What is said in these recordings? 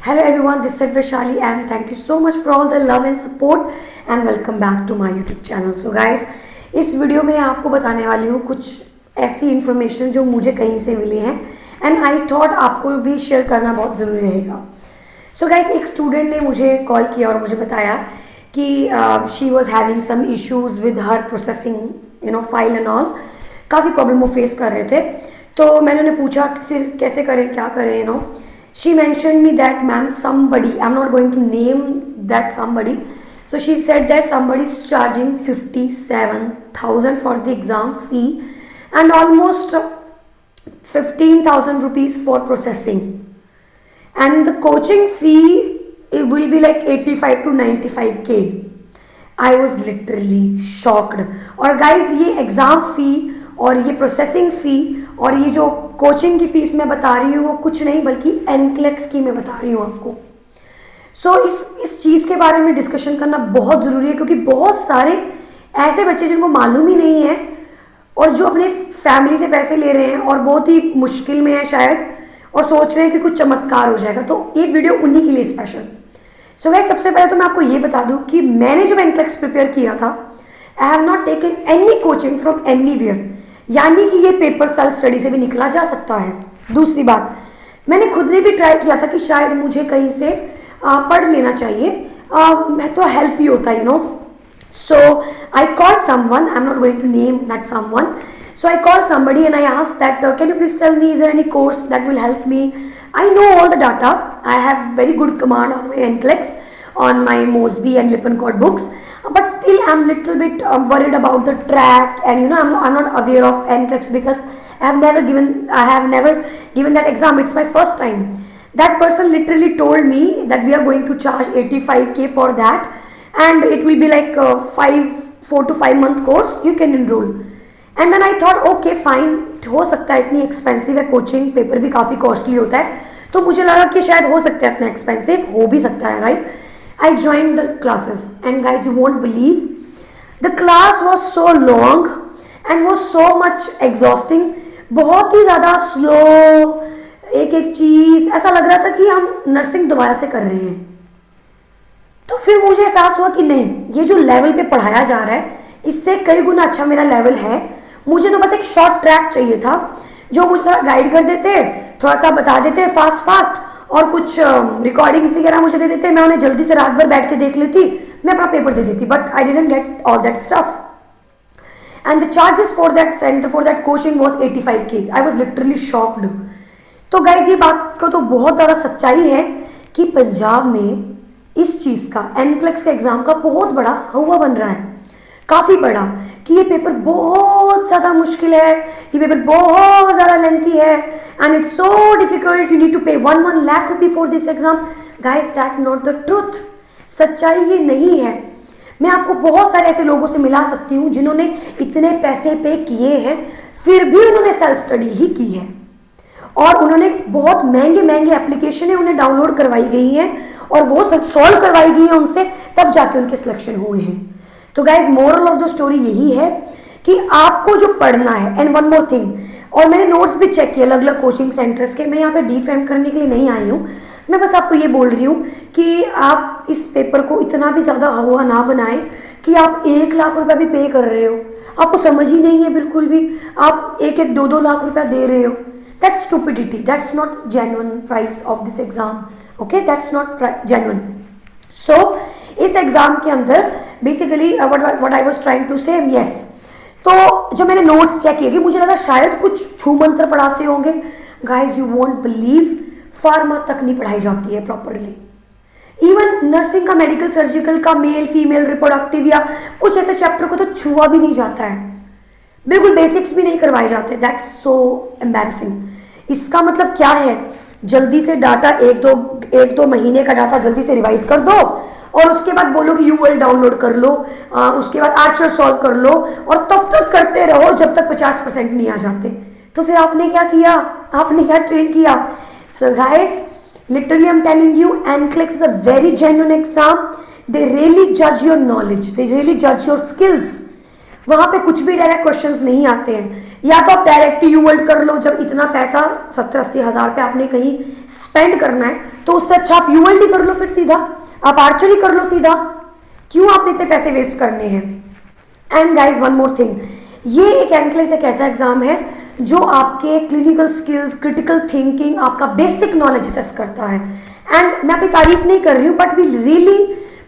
Hello everyone, this is Vaishali and thank you so much for all the love and support and welcome back to my YouTube channel. So guys, इस video में आपको बताने वाली हूँ कुछ ऐसी information जो मुझे कहीं से मिली हैं एंड आई थॉट आपको भी शेयर करना बहुत ज़रूरी रहेगा. सो गाइज, एक स्टूडेंट ने मुझे कॉल किया और मुझे बताया कि she was having some issues with her processing file and all. काफ़ी प्रॉब्लम वो फेस कर रहे थे. तो मैंने उन्हें पूछा फिर कैसे करें, क्या करें. She mentioned me that ma'am, somebody, I'm not going to name that somebody. So she said that somebody is charging 57,000 for the exam fee and almost 15,000 rupees for processing. And the coaching fee, it will be like 85 to 95k. I was literally shocked. और guys, ये exam fee और ये processing fee और ये जो coaching की fees मैं बता रही हूँ वो कुछ नहीं बल्कि एनक्लेक्स की मैं बता रही हूँ आपको. सो इस चीज़ के बारे में डिस्कशन करना बहुत ज़रूरी है क्योंकि बहुत सारे ऐसे बच्चे जिनको मालूम ही नहीं है और जो अपने फैमिली से पैसे ले रहे हैं और बहुत ही मुश्किल में है शायद और सोच रहे हैं कि कुछ चमत्कार हो जाएगा. तो ये वीडियो उन्हीं के लिए स्पेशल. सो गाइस, सबसे पहले तो मैं आपको ये बता दूँ कि मैंने जब एनक्लेक्स प्रिपेयर किया था, I have not taken any coaching from anywhere, यानी कि ये पेपर सेल्फ स्टडी से भी निकला जा सकता है. दूसरी बात, मैंने खुद ने भी ट्राई किया था कि शायद मुझे कहीं से पढ़ लेना चाहिए तो हेल्प ही होता है. So I called someone, I am not going to name that someone. So I called somebody and I asked that can you please tell me is there any course that will help me. I know all the data, I have very good command on my NCLEX, on my Mosby and Lippincott books, but still I'm little bit worried about the track and I'm not aware of NCLEX because I have never given that exam. It's my first time. That person literally told me that we are going to charge 85k for that and it will be like 4 to 5 month course, you can enroll. And then I thought okay fine, हो सकता है इतनी expensive है coaching, paper भी काफ़ी costly होता है, तो मुझे लगा कि शायद हो सकता है इतना एक्सपेंसिव, हो भी सकता है, right. I joined the classes and guys, you won't believe, the class was so long and was so much exhausting. बहुत ही ज़्यादा स्लो, एक एक चीज़ ऐसा लग रहा था कि हम नर्सिंग दोबारा से कर रहे हैं. तो फिर मुझे एहसास हुआ कि नहीं, ये जो लेवल पे पढ़ाया जा रहा है इससे कई गुना अच्छा मेरा लेवल है. मुझे तो बस एक शॉर्ट ट्रैक चाहिए था जो मुझे थोड़ा गाइड कर देते, थोड़ा सा बता देते फास्ट और कुछ रिकॉर्डिंग्स वगैरह मुझे दे देते, मैं उन्हें जल्दी से रात भर बैठ के देख लेती, मैं अपना पेपर दे देती. But I didn't get all that stuff and the charges for that centre for that coaching was 85k. I was literally shocked. तो गाइज, ये बात का तो बहुत ज़्यादा सच्चाई है कि पंजाब में इस चीज़ का, एनक्लेक्स के एग्जाम का बहुत बड़ा हवा बन रहा है, काफ़ी बड़ा, कि ये पेपर बहुत ज़्यादा मुश्किल है, ये पेपर बहुत ज़्यादा लेंथी है and it's so difficult, you need to pay 1 lakh rupee for this exam. Guys, that not the truth. सच्चाई ये नहीं है. मैं आपको बहुत सारे ऐसे लोगों से मिला सकती हूँ जिन्होंने इतने पैसे पे किए हैं फिर भी उन्होंने सेल्फ स्टडी ही की है और उन्होंने बहुत महंगे एप्लीकेशन उन्हें डाउनलोड करवाई गई हैं और वो सॉल्व करवाई गई है उनसे, तब जाके उनके सिलेक्शन हुए हैं. तो guys, moral of the story यही है कि आपको जो पढ़ना है. एंड वन मोर थिंग, और मैंने नोट्स भी चेक किए अलग अलग कोचिंग सेंटर्स के. मैं यहाँ पे डिफेम करने के लिए नहीं आई हूँ, मैं बस आपको ये बोल रही हूँ कि आप इस पेपर को इतना भी ज़्यादा हवा ना बनाएं कि आप 1 लाख रुपया भी पे कर रहे हो, आपको समझ ही नहीं है बिल्कुल भी, आप 1-2 लाख रुपया दे रहे हो. That's stupidity, that's not genuine price of this exam. Okay, that's not genuine. So इस एग्जाम के अंदर basically what I was trying to say, yes, तो जब मैंने नोट्स चेक किए मुझे लगा शायद कुछ छू मंत्र पढ़ाते होंगे. Guys, you won't believe, pharma तक नहीं पढ़ाई जाती है प्रॉपरली. इवन नर्सिंग का, मेडिकल सर्जिकल का, मेल फीमेल रिप्रोडक्टिव या कुछ ऐसे चैप्टर को तो छुआ भी नहीं जाता है, बिल्कुल बेसिक्स भी नहीं करवाए जाते. That's so embarrassing. इसका मतलब क्या है, जल्दी से डाटा एक दो महीने का डाटा जल्दी से रिवाइज कर दो और उसके बाद बोलो कि यूएल डाउनलोड कर लो, उसके बाद आर्चर सॉल्व कर लो और तब तक करते रहो जब तक 50% नहीं आ जाते. तो फिर आपने क्या किया, आपने क्या ट्रेन किया. So guys, literally I am telling you, NCLEX is a very genuine exam. They really जज योर नॉलेज, दे रियली जज योर स्किल्स. वहां पे कुछ भी डायरेक्ट क्वेश्चंस नहीं आते हैं। या तो आप डायरेक्ट यू वर्ल्ड कर लो, जब इतना पैसा 70-80 हज़ार पे आपने कहीं स्पेंड करना है तो उससे अच्छा आप यू वर्ल्ड ही कर लो, फिर सीधा आप आर्चरी कर लो सीधा, क्यों आपने इतने पैसे वेस्ट करने हैं। And guys one more thing, ये एक एनक्लेस एक ऐसा एग्जाम है जो आपके क्लिनिकल स्किल्स, क्रिटिकल थिंकिंग, आपका बेसिक नॉलेज असेस करता है। एंड मैं अपनी तारीफ नहीं कर रही हूँ, but we really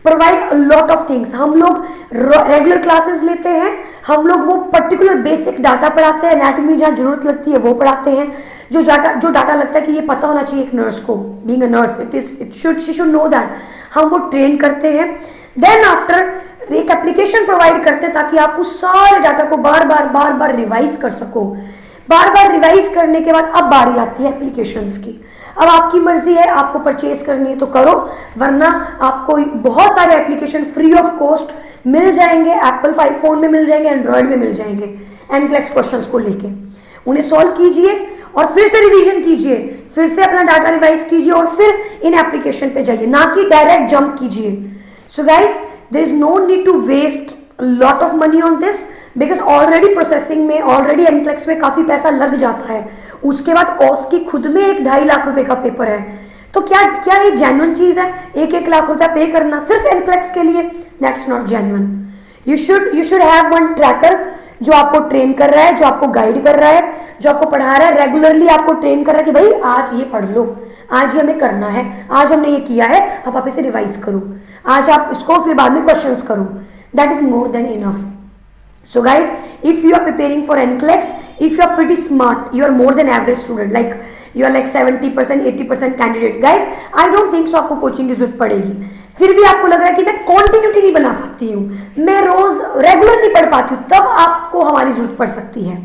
provide a lot of things. हम लोग रेगुलर क्लासेस लेते हैं, हम लोग वो पर्टिकुलर बेसिक डाटा पढ़ाते हैं, एनाटॉमी जहाँ जरूरत लगती है वो पढ़ाते हैं, जो डाटा लगता है कि ये पता होना चाहिए एक नर्स को, being a nurse she should know that, हम वो ट्रेन करते हैं। देन आफ्टर एक एप्लीकेशन प्रोवाइड करते हैं ताकि आप उस सारे डाटा को बार बार रिवाइज कर सको। बार बार रिवाइज करने के बाद अब बारी आती है एप्लीकेशंस की। अब आपकी मर्जी है, आपको परचेज करनी है तो करो, वरना आपको बहुत सारे एप्लीकेशन फ्री ऑफ कॉस्ट मिल जाएंगे, एप्पल 5 फोन में मिल जाएंगे, एंड्रॉयड में मिल जाएंगे, एनक्लेक्स क्वेश्चंस को लेके। उन्हें सॉल्व कीजिए और फिर से रिवीजन कीजिए, फिर से अपना डाटा रिवाइज कीजिए और फिर इन एप्लीकेशन पे जाइए, ना कि डायरेक्ट जंप कीजिए। So guys, there is no need to waste lot of money on this, because already processing में, ऑलरेडी एनक्लेक्स में काफी पैसा लग जाता है। उसके बाद ऑस की खुद में 1-2.5 लाख रुपए का पेपर है, तो क्या ये जेन्युइन चीज है 1-1 लाख रुपया पे करना सिर्फ एनक्लेक्स के लिए? That's not genuine. You should have one tracker जो आपको ट्रेन कर रहा है, जो आपको गाइड कर रहा है, जो आपको पढ़ा रहा है, रेगुलरली आपको ट्रेन कर रहा है कि भाई आज ये पढ़ लो, आज ये हमें करना है, आज हमने ये किया है, अब आप इसे रिवाइज करो, आज आप इसको फिर बाद में क्वेश्चंस करो। That is more than enough. So guys, if you are preparing for NCLEX, if you are pretty smart, you are more than average student, like you are like 70%, 80% candidate. Guys, I don't think so आपको coaching की जरूरत पड़ेगी। फिर भी आपको लग रहा है कि मैं कॉन्टिन्यूटी नहीं बना पाती हूँ, मैं रोज रेगुलर नहीं पढ़ पाती हूँ, तब आपको हमारी जरूरत पड़ सकती है।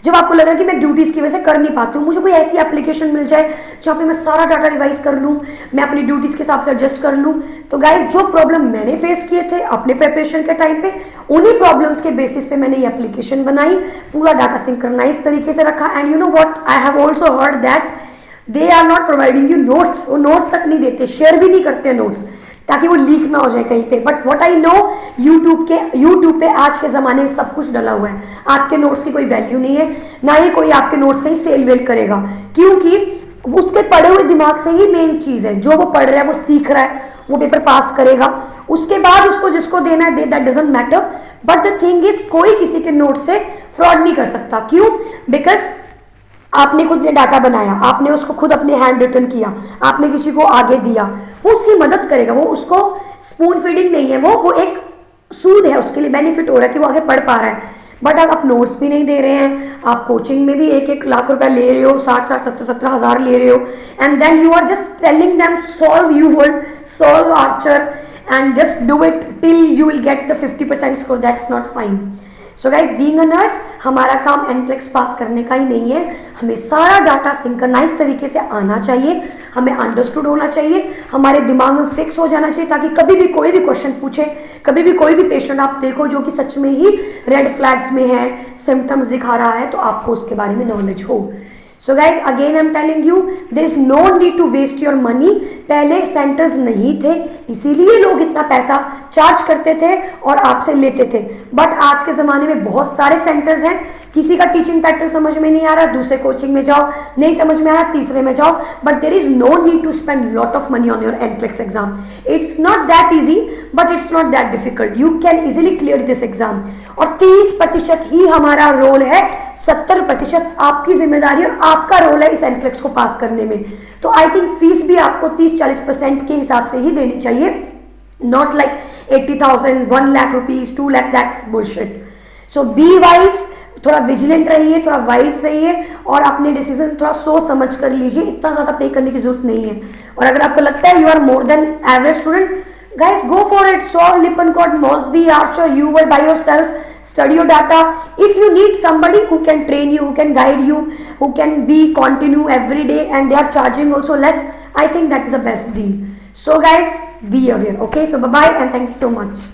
जब आपको लगा कि मैं ड्यूटीज की वजह से कर नहीं पाती हूँ, मुझे कोई ऐसी एप्लीकेशन मिल जाए जहाँ पे मैं सारा डाटा रिवाइज कर लूँ, मैं अपनी ड्यूटीज के हिसाब से एडजस्ट कर लूँ। तो गाइज, जो प्रॉब्लम मैंने फेस किए थे अपने प्रिपरेशन के टाइम पे, उन्हीं प्रॉब्लम्स के बेसिस पे मैंने ये एप्लीकेशन बनाई, पूरा डाटा सिंक्रोनाइज तरीके से रखा। And you know what, I have also heard that they are not providing you notes, वो नोट्स तक नहीं देते, शेयर भी नहीं करते नोट्स, ताकि वो लीक ना हो जाए कहीं पे। But what I know, YouTube पे आज के जमाने में सब कुछ डला हुआ है, आपके नोट्स की कोई वैल्यू नहीं है, ना ही कोई आपके नोट्स कहीं सेल वेल करेगा, क्योंकि उसके पढ़े हुए दिमाग से ही मेन चीज है, जो वो पढ़ रहा है, वो सीख रहा है, वो पेपर पास करेगा, उसके बाद उसको जिसको देना है दे, that doesn't matter. But the thing is, कोई किसी के नोट से फ्रॉड नहीं कर सकता। क्यों? बिकॉज आपने खुद ने डाटा बनाया, आपने उसको खुद अपने हैंड रिटन किया, आपने किसी को आगे दिया, वो उसकी मदद करेगा, वो उसको स्पून फीडिंग नहीं है, वो एक सूद है, उसके लिए बेनिफिट हो रहा है कि वो आगे पढ़ पा रहा है। बट अगर आप नोट्स भी नहीं दे रहे हैं, आप कोचिंग में भी 1-1 लाख रुपया ले रहे हो, 60-60, 70-70 हज़ार ले रहे हो, and then you are just telling them solve you world, solve archer and just do it till you will get the 50% score, that's not fine. So guys, being a nurse, हमारा काम एनक्लेक्स पास करने का ही नहीं है, हमें सारा data synchronise तरीके से आना चाहिए, हमें अंडरस्टूड होना चाहिए, हमारे दिमाग में फिक्स हो जाना चाहिए, ताकि कभी भी कोई भी क्वेश्चन पूछे, कभी भी कोई भी पेशेंट आप देखो जो कि सच में ही रेड फ्लैग्स में है, सिम्टम्स दिखा रहा है, तो आपको उसके बारे में नॉलेज हो। So guys, again I am telling you, there is no need to waste your money. पहले सेंटर्स नहीं थे, इसीलिए लोग इतना पैसा चार्ज करते थे और आपसे लेते थे। बट आज के ज़माने में बहुत सारे सेंटर्स हैं, किसी का टीचिंग पैटर्न समझ में नहीं आ रहा, दूसरे कोचिंग में जाओ, नहीं समझ में आ रहा, तीसरे में जाओ। But there is no need to spend lot of money on your NCLEX exam. It's not that easy, but it's not that difficult, you can easily clear this exam. और 30% ही हमारा रोल है, 70% आपकी जिम्मेदारी और आपका रोल है इस NCLEX को पास करने में। तो आई थिंक फीस भी आपको 30-40% के हिसाब से ही देनी चाहिए, not like 80,000, 1 lakh rupees, 2 lakh, that's bullshit. So be wise, थोड़ा विजिलेंट रहिए, थोड़ा वाइज रहिए और अपने डिसीजन थोड़ा सोच समझ कर लीजिए, इतना ज़्यादा पे करने की जरूरत नहीं है। और अगर आपको लगता है you are more than average student, guys, go for it, solve Lippincott, Mosby, Archer, you will by yourself, study your data. If you need somebody who can train you, who can guide you, who can be continue every day, and they are charging also less, I think that is the best deal. So guys, be aware. Okay, so bye bye and thank you so much.